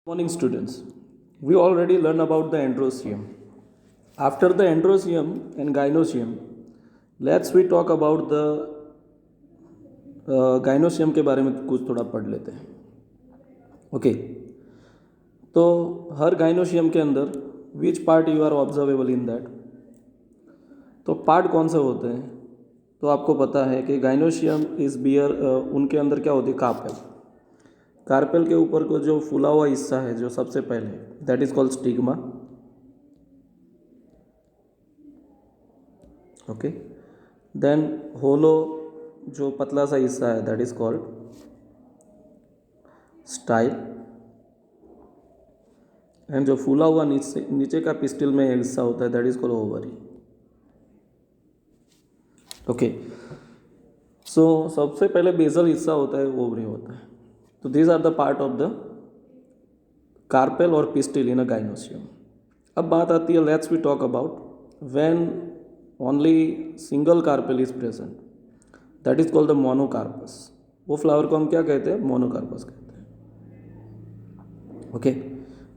Morning students. We already learned about the androecium. After the androecium and gynoecium, let's we talk about the gynoecium के बारे में कुछ थोड़ा पढ़ लेते हैं. ओके तो हर gynoecium के अंदर which part you are observable in that. तो पार्ट कौन से होते हैं? तो आपको पता है कि gynoecium इज बियर उनके अंदर क्या होती है? कार्पेल. कार्पेल के ऊपर को जो फूला हुआ हिस्सा है जो सबसे पहले, that is called stigma. Okay then hollow जो पतला सा हिस्सा है that is called style. And जो फूला हुआ नीचे नीचे का पिस्टिल में हिस्सा होता है that is called ovary. Okay so सबसे पहले बेसल हिस्सा होता है ओवरी होता है. तो these are the part of the carpel और पिस्टिल इन अ gynoecium. अब बात आती है, let's we talk about when only single carpel is present, that is called the monocarpous. वो फ्लावर को हम क्या कहते हैं? मोनोकार्पस कहते हैं. ओके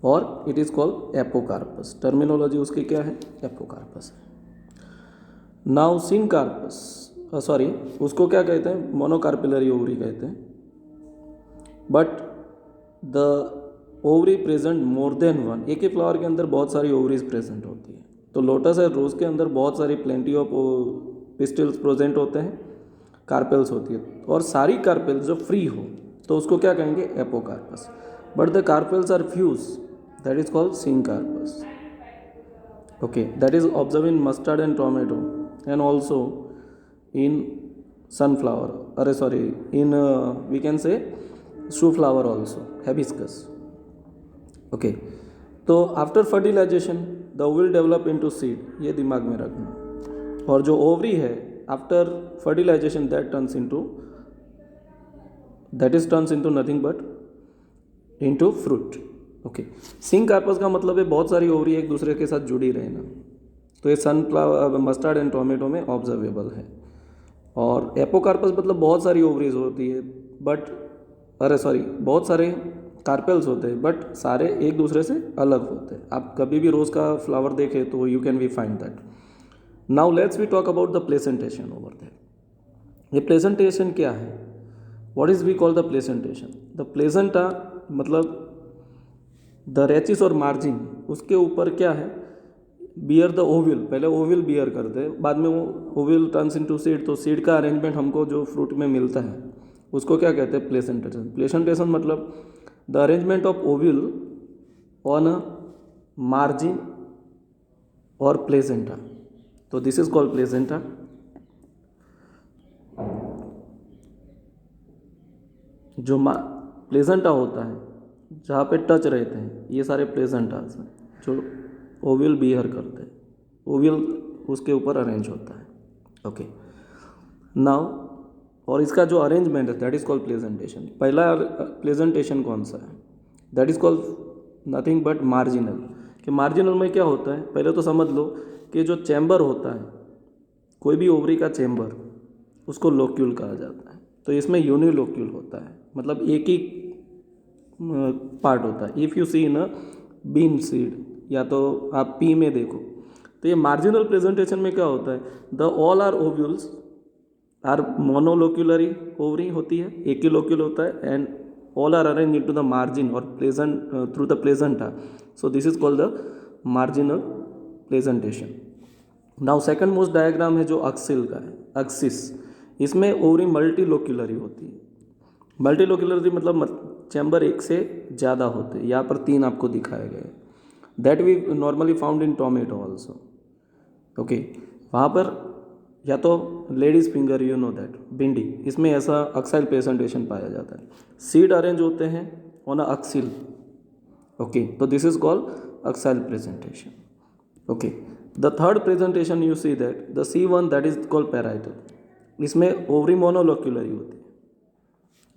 और it is called apocarpous. Terminology उसकी क्या है? एपोकार्पस है. नाउ सिनकार्पस, सॉरी उसको क्या कहते हैं? मोनोकार्पिलरी ओवरी कहते हैं. But the ovary present more than one. एक ही फ्लावर के अंदर बहुत सारी ओवरीज प्रेजेंट होती है. तो लोटस है रोज के अंदर बहुत सारी प्लेंटी ऑफ पिस्टिल्स प्रेजेंट होते हैं, कार्पेल्स होती है. और सारी कार्पेल्स जो फ्री हो तो उसको क्या कहेंगे? Apocarpous. But the carpels are fuse, that is called syncarpous. Okay that is observe in mustard and tomato and also in sunflower, अरे sorry in we can say shoe flower also, hibiscus. Okay तो after fertilization the will develop into seed, ये दिमाग में रखना. और जो ovary है after fertilization that is turns into nothing but into fruit. Okay syncarpous का मतलब है बहुत सारी ओवरी एक दूसरे के साथ जुड़ी रहना. तो ये सनफ्लावर, मस्टर्ड एंड टोमेटो में ऑब्जर्वेबल है. और एपोकार्पस मतलब बहुत सारी ओवरीज होती है बट, अरे सॉरी बहुत सारे कार्पेल्स होते हैं बट सारे एक दूसरे से अलग होते हैं. आप कभी भी रोज़ का फ्लावर देखें तो you can we find that. Now let's we talk about the placentation over that. ये प्लेसेंटेशन क्या है? What is we call the placentation? The placenta मतलब द रेचिस और मार्जिन, उसके ऊपर क्या है? Bear the ovule. पहले ओविल बियर करते हैं, बाद में वो ओविल टर्न्स इनटू सीड. तो सीड का अरेंजमेंट हमको जो फ्रूट में मिलता है उसको क्या कहते हैं? प्लेसेंटेशन. प्लेसेंटेशन मतलब the arrangement of ओविल on a margin और प्लेसेंटा. तो दिस इज कॉल्ड प्लेसेंटा. जो प्लेसेंटा होता है जहाँ पे टच रहते हैं ये सारे प्लेसेंटास हैं जो ओविल बियर करते हैं. ओविल उसके ऊपर अरेंज होता है. ओके नाउ और इसका जो अरेंजमेंट है दैट इज कॉल्ड प्लेसेंटेशन. पहला प्लेसेंटेशन कौन सा है? That is called nothing but marginal. कि मार्जिनल में क्या होता है? पहले तो समझ लो कि जो चैम्बर होता है, कोई भी ओवरी का चैम्बर, उसको लोक्यूल कहा जाता है. तो इसमें यूनिलोक्यूल होता है, मतलब एक ही पार्ट होता है. If you see in a bean seed या तो आप पी में देखो तो ये मार्जिनल प्रेजेंटेशन में क्या होता है? The all are ovules are monolocular ovary होती है, एक ही लोक्यूल होता है. And all are arrange into the margin और placent through the placenta. So this is called the marginal placentation. Now second most diagram है जो एक्सिल का है, एक्सिस. इसमें ओवरी मल्टीलोक्यूलरी होती है. मल्टीलोक्यूलरी मतलब चैम्बर एक से ज़्यादा होते हैं. यहाँ पर 3 आपको दिखाए गए. That we normally found in tomato also. Okay वहाँ पर या तो ladies finger, you know that, भिंडी, इसमें ऐसा अक्साइल प्रेजेंटेशन पाया जाता है. सीड अरेंज होते हैं ऑन अ एक्सिल. ओके तो this is called axile placentation. Okay the third placentation you see that the C1 that is called parietal. इसमें ओवरी मोनोलोक्यूलरी होती है.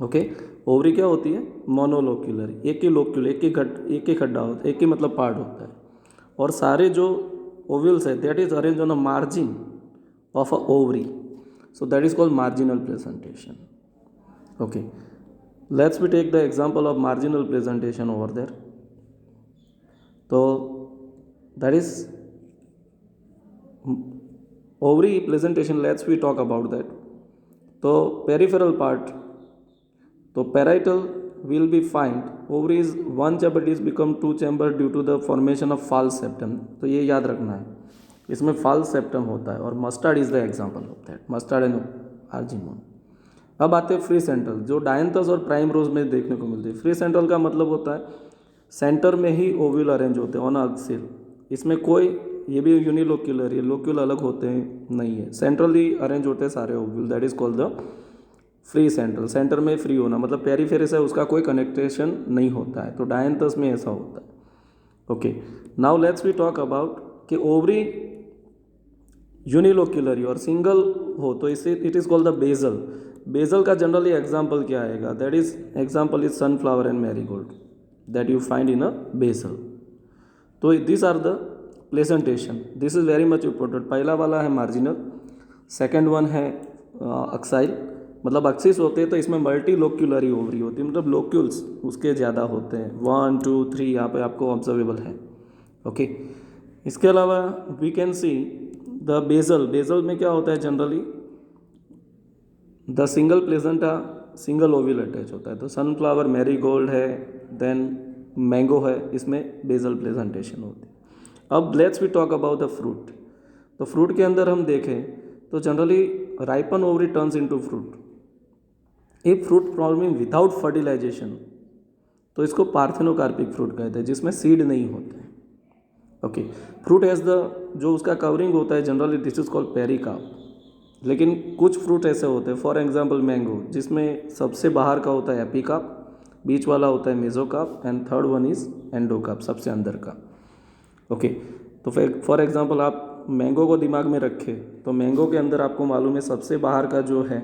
ओके ओवरी क्या होती है? मोनोलोक्यूलरी. एक ही लोक्यूल, एक ही खड्डा होता है, एक ही मतलब पार्ट होता है. और सारे जो ओव्यूल्स है that is arrange on a margin of a ovary. So that is called marginal placentation. Okay let's we take the example of marginal placentation over there. तो that is ovary placentation. Let's we talk about that. तो peripheral part, तो parietal will be find ovary is one chamber, it is become two chamber due to the formation of false septum. तो ये याद रखना है, इसमें false septum होता है और mustard is the example of that, mustard and argemone. अब आते हैं फ्री सेंट्रल, जो डायंथस और प्राइम रोज में देखने को मिलती है. फ्री सेंट्रल का मतलब होता है सेंटर में ही ओव्यूल अरेंज होते हैं ऑन एक्सिल. इसमें कोई, ये भी यूनिलोक्यूलर, ये लोक्यूल अलग होते हैं नहीं है, सेंट्रली अरेंज होते हैं सारे ovule. That is called the free central. Centre में फ्री होना मतलब पेरिफेरस है, उसका कोई कनेक्टेशन नहीं होता है. तो डायंथस में ऐसा होता है. Okay, now let's we talk about कि ओवरी यूनिलोक्यूलर और सिंगल हो तो इसे it is called the basal. Basal का जनरली एग्जाम्पल क्या आएगा? That is example is sunflower and marigold that you find in a basal. तो this are the placentation. This is very much important. पहला वाला है मार्जिनल, सेकेंड वन है अक्साइल, मतलब axis होते हैं तो इसमें मल्टी लोक्यूलरी ओवरी होती है, मतलब लोक्यूल्स उसके ज़्यादा होते हैं. 1 2 3 यहाँ पे आपको ऑब्जर्वेबल है. ओके, इसके अलावा we can see the basal. Basal में क्या होता है generally? The single placenta single ovule attach होता है. तो सनफ्लावर, मैरीगोल्ड है, देन मैंगो है, इसमें बेजल प्रेजेंटेशन होती है. अब let's we talk about the fruit. तो फ्रूट के अंदर हम देखें तो generally ripen ovary turns into fruit. If fruit forming without fertilization तो इसको पार्थेनोकार्पिक फ्रूट कहते हैं, जिसमें सीड नहीं होते. ओके, फ्रूट हैज़ द, जो उसका कवरिंग होता है generally this is called pericarp. लेकिन कुछ फ्रूट ऐसे होते हैं, फॉर एग्जांपल मैंगो, जिसमें सबसे बाहर का होता है एपिकार्प, बीच वाला होता है mesocarp and third one is endocarp, सबसे अंदर का. ओके, तो फिर फॉर एग्जांपल आप मैंगो को दिमाग में रखें तो मैंगो के अंदर आपको मालूम है सबसे बाहर का जो है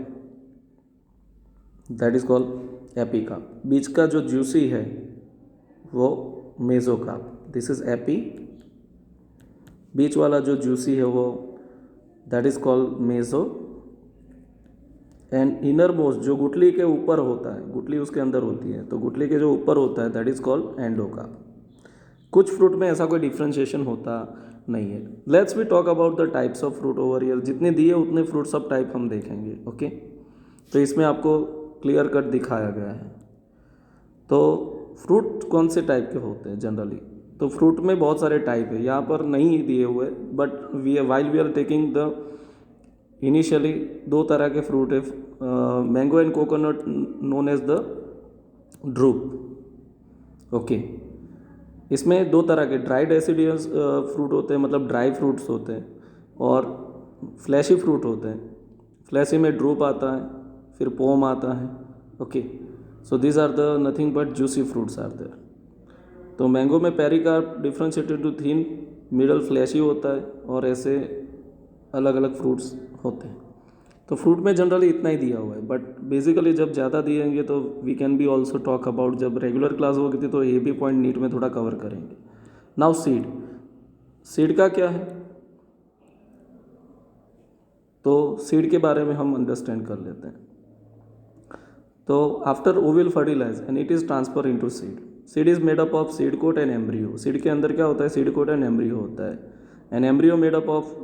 दैट इज कॉल्ड एपिकार्प. बीच का जो जूसी है वो मेसोकार्प, दिस इज एपी. बीच वाला जो जूसी है वो that is called meso. And inner most जो गुठली के ऊपर होता है, गुठली उसके अंदर होती है, तो गुठली के जो ऊपर होता है दैट इज कॉल्ड एंडोकार्प. कुछ फ्रूट में ऐसा कोई डिफ्रेंशिएशन होता नहीं है. Let's we talk about the types of fruit over here. जितने दिए उतने फ्रूट सब टाइप हम देखेंगे. ओके, तो इसमें आपको क्लियर कट दिखाया गया है. तो फ्रूट कौन से टाइप के होते हैं जनरली? तो फ्रूट में बहुत सारे टाइप है, यहाँ पर नहीं दिए हुए, but while we are taking the initially दो तरह के फ्रूट है, mango and coconut known as the drupe. Okay, इसमें दो तरह के ड्राई डेसिडियस फ्रूट होते हैं, मतलब ड्राई फ्रूट्स होते हैं, और फ्लैशी फ्रूट होते हैं. फ्लैशी में ड्रूप आता है, फिर पोम आता है. Okay, so these are the nothing but juicy fruits are there. तो मैंगो में pericarp differentiated to thin, middle fleshy होता है, और ऐसे अलग अलग फ्रूट्स होते हैं. तो फ्रूट में जनरली इतना ही दिया हुआ है, बट बेसिकली जब ज़्यादा दिएंगे तो we can be also talk about, जब रेगुलर क्लास होगी थी तो ये भी पॉइंट नीट में थोड़ा कवर करेंगे. Now seed. सीड का क्या है? तो सीड के बारे में हम अंडरस्टैंड कर लेते हैं. तो after ovule fertilize and it is transfer into seed. Seed is made up of seed coat and embryo. Seed के अंदर क्या होता है? सीड कोट एंड एम्ब्रियो होता है. And embryo made up of,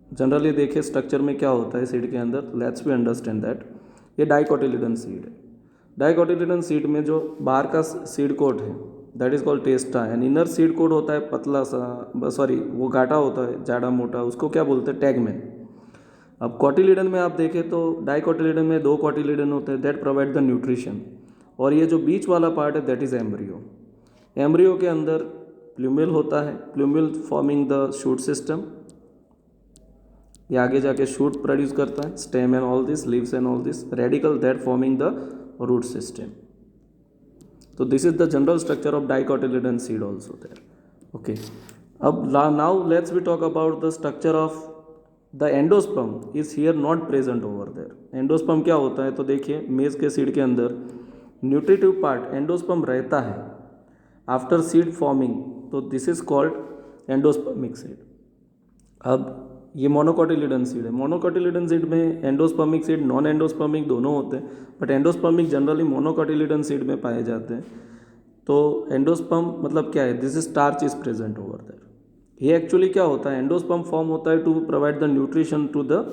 generally देखिए स्ट्रक्चर में क्या होता है सीड के अंदर, लेट्स वी अंडरस्टैंड दैट. ये डाइकोटिलिडन सीड है. डाइकोटिलिडन सीड में जो बाहर का सीड कोट है that is called testa, and inner seed coat होता है पतला सा, सॉरी वो गाढ़ा होता है, ज़्यादा मोटा, उसको क्या बोलते हैं? टैगमेन. अब कॉटिलिडन में आप देखें तो डाइकोटिलिडन में दो कॉटिलिडन होते हैं दैट प्रोवाइड द न्यूट्रिशन, और ये जो बीच वाला पार्ट है दैट इज एम्ब्रियो. एम्ब्रियो के अंदर प्लूमिल होता है, plumule forming the shoot system. ये आगे जाके शूट प्रोड्यूस करता है, stem and all this, leaves and all this, radicle that forming the root system. तो this is the general structure of dicotyledon seed also there. Okay, अब now let's we talk about the structure of the endosperm is here not present over there. Endosperm क्या होता है? तो देखिए मेज के seed के अंदर न्यूट्रिटिव पार्ट एंडोस्पर्म रहता है आफ्टर सीड फॉर्मिंग, तो this is called endospermic seed. अब ये मोनोकोटिलिडन सीड है. मोनोकोटिलिडन सीड में एंडोस्पर्मिक सीड, नॉन एंडोस्पर्मिक दोनों होते हैं, but endospermic generally monocotyledon seed में पाए जाते हैं. तो एंडोस्पर्म मतलब क्या है, this is starch is present over there. ये एक्चुअली क्या होता है, एंडोस्पर्म फॉर्म होता है to provide the nutrition to the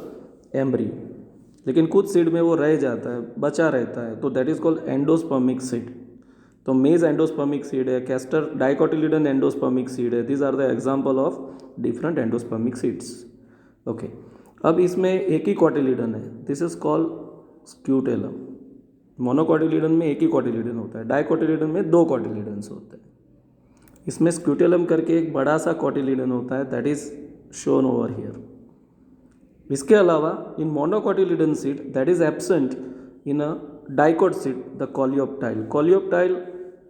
embryo, लेकिन कुछ सीड में वो रह जाता है, बचा रहता है, तो that is called endospermic seed. तो मेज एंडोस्पर्मिक सीड है, कैस्टर डाइकोटिलिडन एंडोस्पर्मिक सीड है, these are the example of different endospermic seeds. Okay, अब इसमें एक ही कॉटिलिडन है, this is called scutellum. Monocotyledon में एक ही कॉटिलिडन होता है, डाइकोटिलिडन में 2 कॉटिलिडन्स होते हैं। इसमें स्क्यूटेलम करके एक बड़ा सा कॉटिलिडन होता है, that is shown over here. इसके अलावा in monocotyledon seed that is absent in a dicot seed the coleoptile. Coleoptile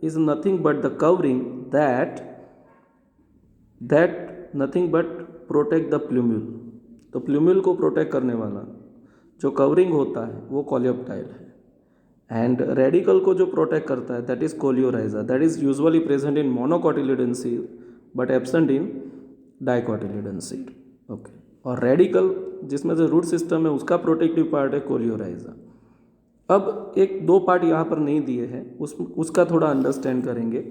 is nothing but the covering that nothing but protect the plumule. तो plumule को protect करने वाला जो covering होता है वो कोलियोप्टाइल है, एंड रेडिकल को जो प्रोटेक्ट करता है that is coleorhiza, that is usually present in monocotyledon seed but absent in dicotyledon seed. Okay, और रेडिकल जिसमें से रूट सिस्टम है उसका प्रोटेक्टिव पार्ट है कोलियोराइजा। अब एक 2 पार्ट यहाँ पर नहीं दिए हैं, उसका थोड़ा अंडरस्टैंड करेंगे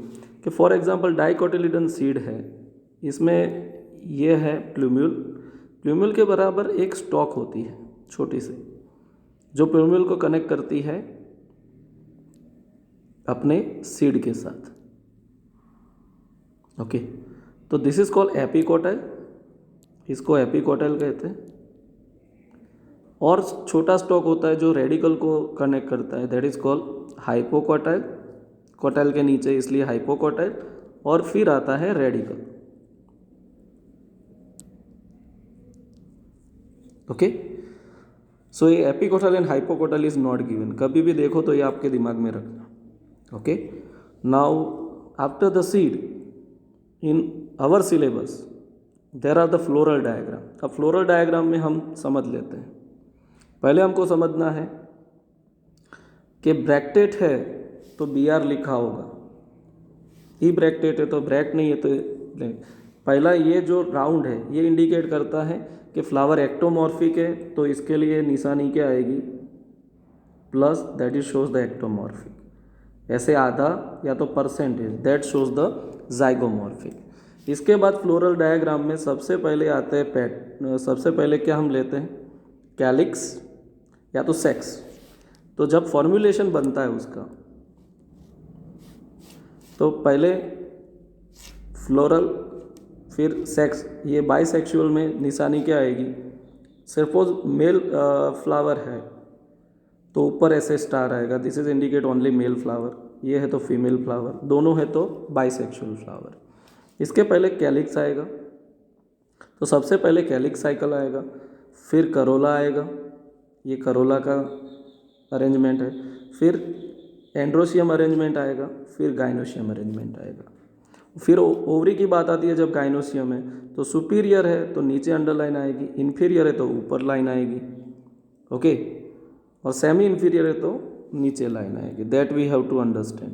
कि फॉर एग्जांपल डाइकोटिलिडन सीड है, इसमें ये है प्लूम्यूल, प्लूम्यूल के बराबर एक स्टॉक होती है छोटी सी, जो प्लूम्यूल को कनेक्ट करती है अपने सीड के साथ। ओके, तो दिस इज कॉल्ड एपिकोटाइल, इसको एपिकोटाइल कहते हैं। और छोटा स्टॉक होता है जो रेडिकल को कनेक्ट करता है, that is called hypocotyl, quartile के नीचे इसलिए हाइपोकोटाइल। और फिर आता है रेडिकल। ओके, सो ये epicotyl and hypocotyl is not given, कभी भी देखो तो ये आपके दिमाग में रखना। Okay, now after the seed in our syllabus there are the floral diagram. अब फ्लोरल डायग्राम में हम समझ लेते हैं। पहले हमको समझना है कि ब्रैक्टेट है तो बी आर लिखा होगा, ई ब्रैक्टेट है तो ब्रैक्ट नहीं है तो पहला ये जो राउंड है ये इंडिकेट करता है कि फ्लावर एक्टोमॉर्फिक है, तो इसके लिए निशानी क्या आएगी, plus, that is shows the ectomorphic. ऐसे आधा या तो percentage, that shows the zygomorphic. इसके बाद फ्लोरल डायग्राम में सबसे पहले आते हैं सबसे पहले क्या हम लेते हैं, कैलिक्स या तो सेक्स। तो जब फॉर्मुलेशन बनता है उसका, तो पहले फ्लोरल फिर सेक्स, ये बाइसेक्सुअल में निशानी क्या आएगी, सपोज मेल फ्लावर है तो ऊपर ऐसे स्टार आएगा, this is indicate only male flower. ये है तो फीमेल फ्लावर, दोनों है तो बाइसेक्सुअल फ्लावर। इसके पहले कैलिक्स आएगा, तो सबसे पहले कैलिक्स साइकिल आएगा, फिर करोला आएगा, ये करोला का अरेंजमेंट है, फिर एंड्रोशियम अरेंजमेंट आएगा, फिर गाइनोशियम अरेंजमेंट आएगा। फिर ओवरी की बात आती है, जब गाइनोशियम है तो सुपीरियर है तो नीचे अंडरलाइन आएगी, इन्फीरियर है तो ऊपर लाइन आएगी। ओके, और सेमी इन्फीरियर है तो नीचे लाइन आएगी, that we have to understand.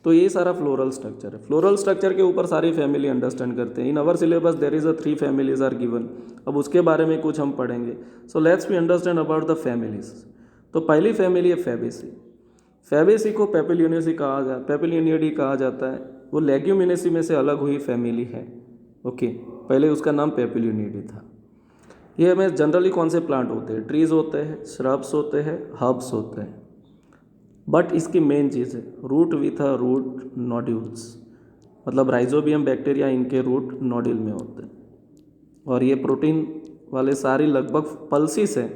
तो ये सारा फ्लोरल स्ट्रक्चर है। फ्लोरल स्ट्रक्चर के ऊपर सारी फैमिली अंडरस्टैंड करते हैं। In our syllabus there is a 3 families are given. अब उसके बारे में कुछ हम पढ़ेंगे। So let's we understand about the families. तो पहली फैमिली है फैबेसी। फैबेसी को पेपिलियनिडी कहा जाता है। वो लेग्यूमिनेसी में से अलग हुई फैमिली है। ओके, पहले उसका नाम पेपिलियनिडी था। ये में जनरली कौन से प्लांट होते हैं, ट्रीज होते हैं, श्रब्स होते हैं, हर्ब्स होते हैं। बट इसकी मेन चीज़ है root with a root nodules, मतलब राइजोबियम बैक्टीरिया इनके रूट नोड्यूल में होते हैं। और ये प्रोटीन वाले सारी लगभग पल्सिस हैं,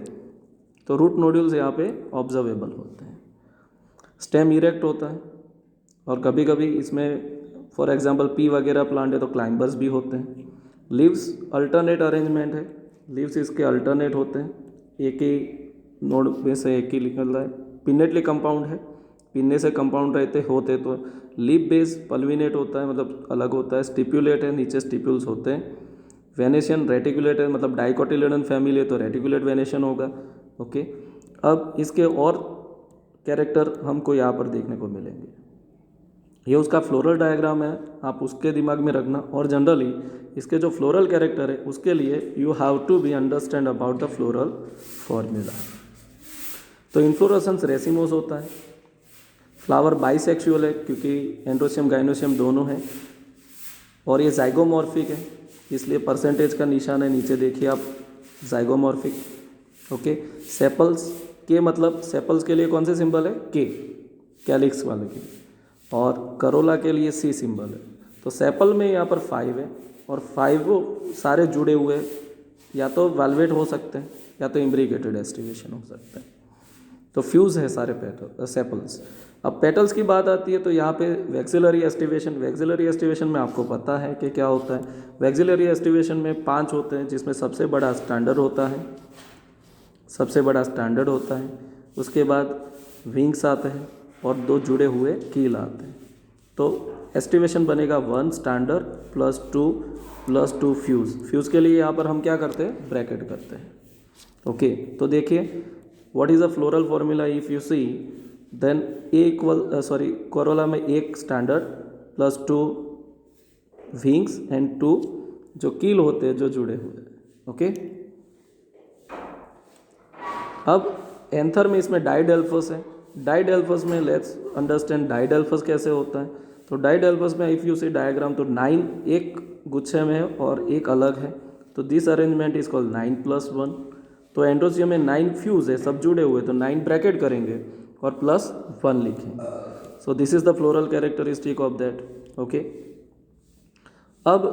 तो रूट नोड्यूल्स यहाँ पे ऑब्जर्वेबल होते हैं। स्टेम इरेक्ट होता है, और कभी कभी इसमें फॉर एग्जांपल पी वगैरह प्लांट है तो क्लाइंबर्स भी होते हैं। लीव्स अल्टरनेट अरेंजमेंट है, लीव्स इसके अल्टरनेट होते हैं, एक ही नोड में से एक ही निकल रहा है। पिन्नेटली कंपाउंड है, पिन्ने से कंपाउंड रहते होते तो लीफ बेस पल्विनेट होता है, मतलब अलग होता है। स्टिप्यूलेट है, नीचे स्टिप्यूल्स होते हैं। वेनेशियन रेटिकुलेट है, मतलब डाइकोटिलिडन फैमिली है तो रेटिकुलेट वेनेशियन होगा। ओके, अब इसके और कैरेक्टर हमको यहाँ पर देखने को मिलेंगे। ये उसका फ्लोरल डायग्राम है, आप उसके दिमाग में रखना। और जनरली इसके जो फ्लोरल कैरेक्टर है उसके लिए you have to be understand about the floral formula. तो इन्फ्लोरेसेंस रेसिमोस होता है, फ्लावर बाइसेक्सुअल है क्योंकि एंड्रोसियम गाइनोसियम दोनों हैं, और ये जाइगोमॉर्फिक है, इसलिए परसेंटेज का निशान है नीचे देखिए आप, जाइगोमॉर्फिक। ओके, सेपल्स के मतलब सेपल्स के लिए कौन से सिंबल है, के, कैलिक्स वाले के, और करोला के लिए सी सिंबल है। तो सेपल में यहाँ पर 5 है, और 5 सारे जुड़े हुए हैं, या तो वेलवेट हो सकते हैं या तो इम्ब्रिकेटेड एस्टिवेशन हो सकते हैं। तो फ्यूज़ है सारे पेटल सेपल्स। अब पेटल्स की बात आती है तो यहाँ पे वैक्सिलरी एस्टिवेशन, वैक्सिलरी एस्टिवेशन में आपको पता है कि क्या होता है। वैक्सिलरी एस्टिवेशन में 5 होते हैं, जिसमें सबसे बड़ा स्टैंडर्ड होता है, सबसे बड़ा स्टैंडर्ड होता है। उसके बाद विंग्स आते हैं और 2 जुड़े हुए कील आते हैं। तो एस्टिवेशन बनेगा 1 स्टैंडर्ड +2 फ्यूज़। फ्यूज़ के लिए यहाँ पर हम क्या करते हैं, ब्रैकेट करते हैं। ओके, तो देखिए what is a floral formula if you see, then corolla में 1 स्टैंडर्ड +2 विंग्स एंड 2 जो कील होते हैं जो जुड़े हुए हैं। ओके, अब एंथर में इसमें डाइडेल्फस है। डाइडेल्फस में लेट्स अंडरस्टैंड डाइडेल्फस कैसे होता है। तो डाइडेल्फस में इफ़ यू सी डायग्राम, तो 9 एक गुच्छे में है और एक अलग है, तो दिस अरेंजमेंट इज कॉल्ड 9+1। तो एंड्रोसियम में 9 फ्यूज है, सब जुड़े हुए, तो 9 ब्रैकेट करेंगे और +1 लिखेंगे। सो this is the floral characteristic of that. Okay, अब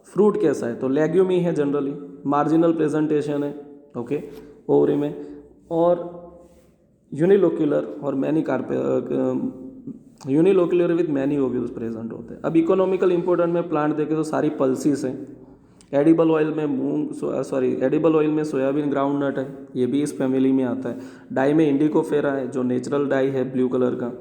फ्रूट कैसा है, तो लेग्यूमी है जनरली, मार्जिनल प्रेजेंटेशन है। ओके, ओवरी में, और यूनिलोक्यूलर और many unilocular with many ovules present होते हैं। अब इकोनॉमिकल इंपॉर्टेंट में प्लांट देखें तो सारी पल्सीज हैं। एडिबल ऑयल में एडिबल ऑयल में सोयाबीन ग्राउंड नट है, ये भी इस फैमिली में आता है। डाई में इंडिकोफेरा है जो नेचुरल डाई है ब्लू कलर का।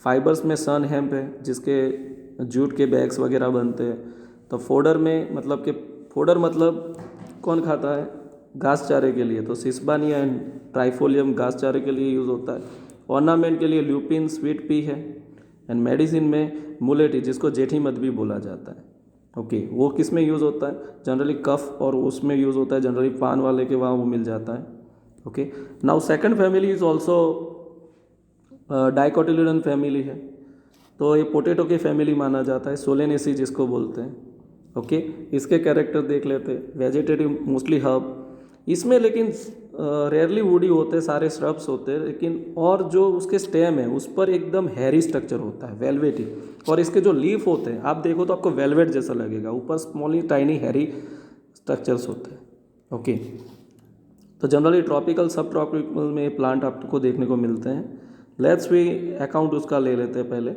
फाइबर्स में सन हेम्प है जिसके जूट के बैग्स वगैरह बनते हैं। तो फोडर में मतलब कि फोडर मतलब कौन खाता है, घास चारे के लिए, तो सिस्बानिया एंड ट्राइफोलियम घास चारे के लिए यूज़ होता है। ऑर्नामेंट के लिए ल्यूपिन स्वीट पी है, एंड मेडिसिन में मुलेटी जिसको जेठी मत भी बोला जाता है। ओके, वो किस में यूज़ होता है, जनरली कफ और उसमें यूज़ होता है, जनरली पान वाले के वहाँ वो मिल जाता है। Okay, now second family is also dicotyledon family है, तो ये पोटैटो की फैमिली माना जाता है, सोलेनेसी जिसको बोलते हैं। ओके, इसके कैरेक्टर देख लेते हैं। वेजिटेटिव मोस्टली हर्ब, इसमें लेकिन रेयरली वुडी होते हैं, सारे श्रब्स होते हैं, लेकिन और जो उसके स्टेम है उस पर एकदम हैरी स्ट्रक्चर होता है, वेलवेटी। और इसके जो लीफ होते हैं आप देखो तो आपको वेलवेट जैसा लगेगा, ऊपर स्मॉली टाइनी हैरी स्ट्रक्चर्स होते हैं। ओके, तो जनरली ट्रॉपिकल सब ट्रॉपिकल में प्लांट आपको देखने को मिलते हैं। लेट्स वी अकाउंट उसका ले लेते हैं पहले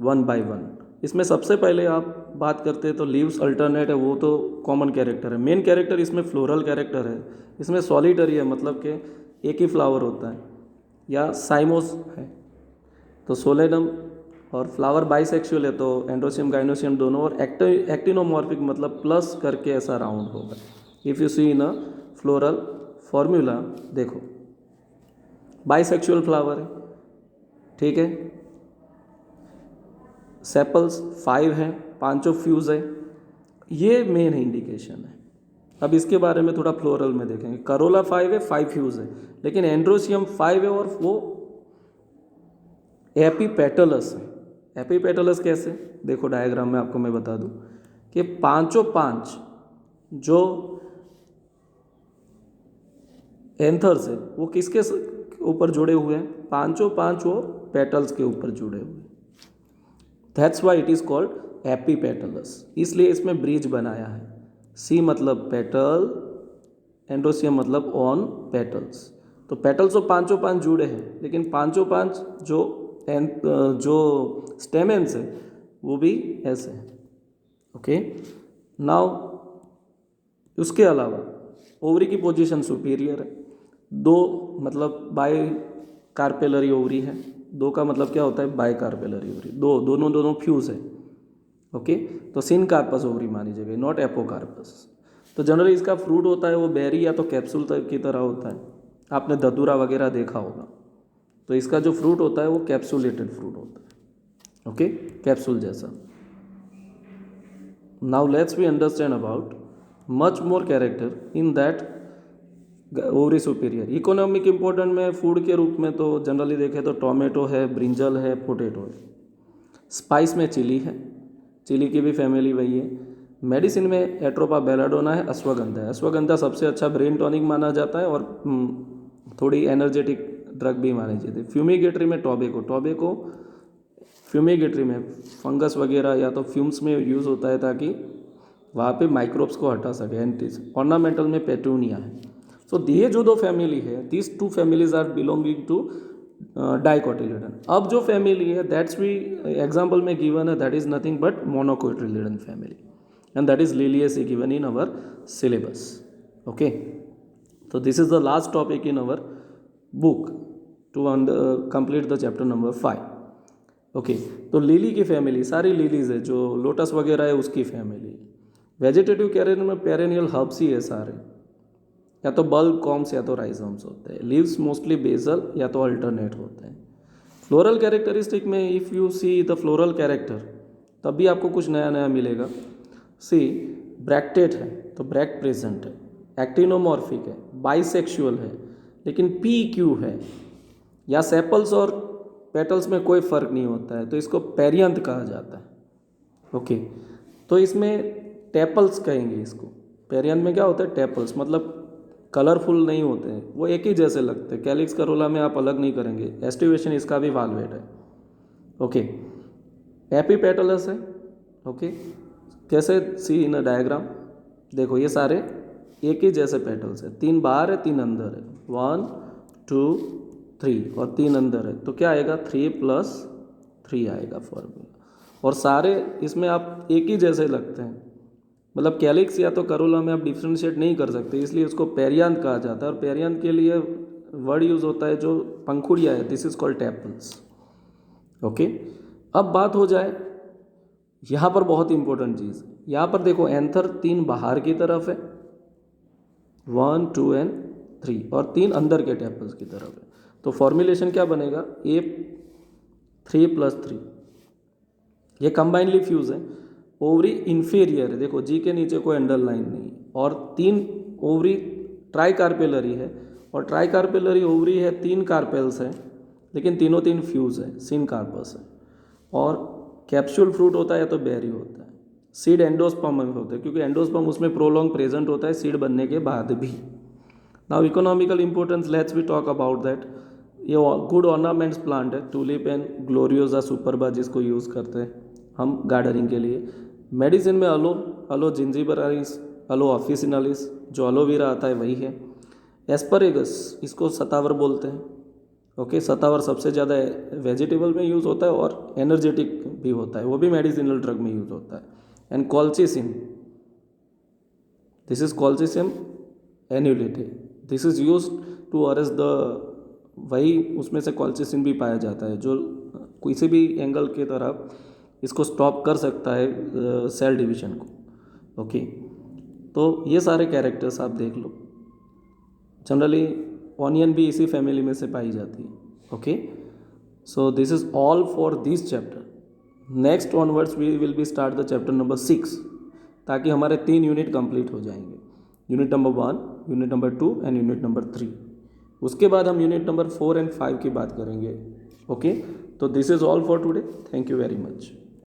1 बाय 1। इसमें सबसे पहले आप बात करते हैं तो लीव्स अल्टरनेट है, वो तो कॉमन कैरेक्टर है। मेन कैरेक्टर इसमें फ्लोरल कैरेक्टर है, इसमें सॉलिटरी है, मतलब कि एक ही फ्लावर होता है, या साइमोस है। तो सोलेनम और फ्लावर बाइसेक्सुअल है, तो एंड्रोसियम गाइनोसियम दोनों, और एक्टिनोमॉर्फिक मतलब प्लस करके ऐसा राउंड होगा। If you see in a floral formula, देखो बाइसेक्सुअल फ्लावर है, ठीक है, सेपल्स 5 हैं, 5 फ्यूज़ है, ये मेन इंडिकेशन है। अब इसके बारे में थोड़ा फ्लोरल में देखेंगे। करोला 5 है, 5 फ्यूज़ है, लेकिन एंड्रोसियम 5 है और वो एपीपेटलस है। एपीपेटलस कैसे, देखो डायग्राम में आपको मैं बता दूं कि 5 जो एंथर्स है वो किसके ऊपर जुड़े हुए हैं, 5 वो पेटल्स के ऊपर जुड़े हुए हैं। That's why it is called epipetalous, इसलिए इसमें ब्रिज बनाया है। सी मतलब पेटल, एंड्रोसियम मतलब ऑन पेटल्स। तो पेटल्स तो 5 जुड़े हैं, लेकिन 5 जो स्टेमेंस है वो भी ऐसे हैं। ओके, नाउ उसके अलावा ओवरी की पोजीशन सुपीरियर है। 2 मतलब बाय कार्पेलरी ओवरी है, 2 का मतलब क्या होता है, बाय कार्पेलरी ओवरी, दोनों फ्यूज है। ओके, तो सिन कार्पस ओवरी मानी जाएगी, नॉट एपोकार्पस। तो जनरली इसका फ्रूट होता है वो बेरी या तो कैप्सूल की तरह होता है, आपने धतूरा वगैरह देखा होगा। तो इसका जो फ्रूट होता है वो कैप्सूलेटेड फ्रूट होता है। ओके, कैप्सूल जैसा। Now let's we understand about much more character in that ovary superior. Economic important में फूड के रूप में तो जनरली देखें तो टोमेटो है, ब्रिंजल है, पोटैटो है। स्पाइस में चिली है, चिली की भी फैमिली वही है। मेडिसिन में एट्रोपा बेलाडोना है, अश्वगंधा है। अश्वगंधा सबसे अच्छा ब्रेन टॉनिक माना जाता है और थोड़ी एनर्जेटिक ड्रग भी मानी जाती है। फ्यूमिगेटरी में टोबैको फ्यूमिगेटरी में फंगस वगैरह या तो फ्यूम्स में यूज़ होता है ताकि वहाँ पे माइक्रोब्स को हटा सके। एंटीज ऑर्नामेंटल में पेटूनिया है। सो ये जो दो फैमिली है, this two families are belonging to dicotyledon. अब जो फैमिली है दैट्स वी एग्जाम्पल में गिवन है, that is nothing but monocotyledon family and that is Liliaceae given in our syllabus. Okay, तो this is the last topic in our book to complete the chapter number 5। Okay, तो lily की family सारी lilies है, जो lotus वगैरह है उसकी family. Vegetative carrier में पेरेनियल हर्ब्स ही है सारे, या तो बल्ब कॉम्स या तो राइजोम्स होते हैं। लीव्स मोस्टली बेसल या तो अल्टरनेट होते हैं। फ्लोरल कैरेक्टरिस्टिक में if you see the floral character तब भी आपको कुछ नया नया मिलेगा। सी ब्रैक्टेट है तो ब्रैक्ट प्रेजेंट है, एक्टिनोमॉर्फिक है, बाइसेक्सुअल है, लेकिन पी क्यू है, या सेपल्स और पेटल्स में कोई फ़र्क नहीं होता है तो इसको पेरियंथ कहा जाता है। ओके, तो इसमें टेपल्स कहेंगे इसको। पेरियंथ में क्या होता है, टेपल्स, मतलब कलरफुल नहीं होते हैं, वो एक ही जैसे लगते हैं। कैलिक्स करोला में आप अलग नहीं करेंगे। एस्टिवेशन इसका भी वाल्वेट है। ओके, एपीपेटलस है। ओके, कैसे सी इन अ डायग्राम, देखो ये सारे एक ही जैसे पेटल्स है, 3 बाहर है 3 अंदर है, 1 2 3 और 3 अंदर है, तो क्या आएगा 3+3 आएगा फॉर्मूला। और सारे इसमें आप एक ही जैसे लगते हैं, मतलब कैलिक्स या तो करोला में आप डिफ्रेंशिएट नहीं कर सकते, इसलिए उसको पेरियांथ कहा जाता है। और पेरियांथ के लिए वर्ड यूज़ होता है जो पंखुड़िया है, this is called tepals. Okay, अब बात हो जाए यहाँ पर बहुत इंपॉर्टेंट चीज़, यहाँ पर देखो एंथर 3 बाहर की तरफ है, 1 2 एंड 3, और 3 अंदर के टेपल्स की तरफ है। तो फॉर्मुलेशन क्या बनेगा, ए 3+3, ये कंबाइनली फ्यूज है। ओवरी इन्फीरियर है, देखो जी के नीचे कोई अंडरलाइन नहीं, और 3 ओवरी ट्राई कार्पेलरी है, और ट्राई कार्पेलरी ओवरी है, 3 कार्पेल्स है, लेकिन तीनों 3 फ्यूज है, सिन कार्पस है। और कैप्सूल फ्रूट होता है या तो बेरी होता है। सीड एंडोस्पर्म में होता है क्योंकि एंडोस्पर्म उसमें प्रोलॉन्ग प्रेजेंट होता है सीड बनने के बाद भी। Now economical importance, let's we talk about that. ये गुड ऑर्नामेंट्स प्लांट है, टूलिप एंड ग्लोरियोजा सुपरबा, जिसको यूज़ करते हैं हम गार्डनिंग के लिए। मेडिसिन में अलो जिंजिबरालिस, अलो ऑफिसिनालिस, जो एलोवेरा आता है वही है। एस्परेगस, इसको सतावर बोलते हैं। ओके, सतावर सबसे ज़्यादा वेजिटेबल में यूज़ होता है और एनर्जेटिक भी होता है, वो भी मेडिसिनल ड्रग में यूज़ होता है। And colchicine, this is colchicum annulate, this is use to arrest the, वही उसमें से कॉल्चिसिन भी पाया जाता है जो किसी भी एंगल की तरफ इसको स्टॉप कर सकता है सेल डिवीजन को। ओके, तो ये सारे कैरेक्टर्स आप देख लो। जनरली ऑनियन भी इसी फैमिली में से पाई जाती है। Okay, so this is all for this chapter. Next onwards we will be start the chapter number 6, ताकि हमारे 3 यूनिट कंप्लीट हो जाएंगे, unit number 1, unit number 2 and unit number 3। उसके बाद हम यूनिट नंबर 4 एंड 5 की बात करेंगे। ओके, तो this is all for today, thank you very much.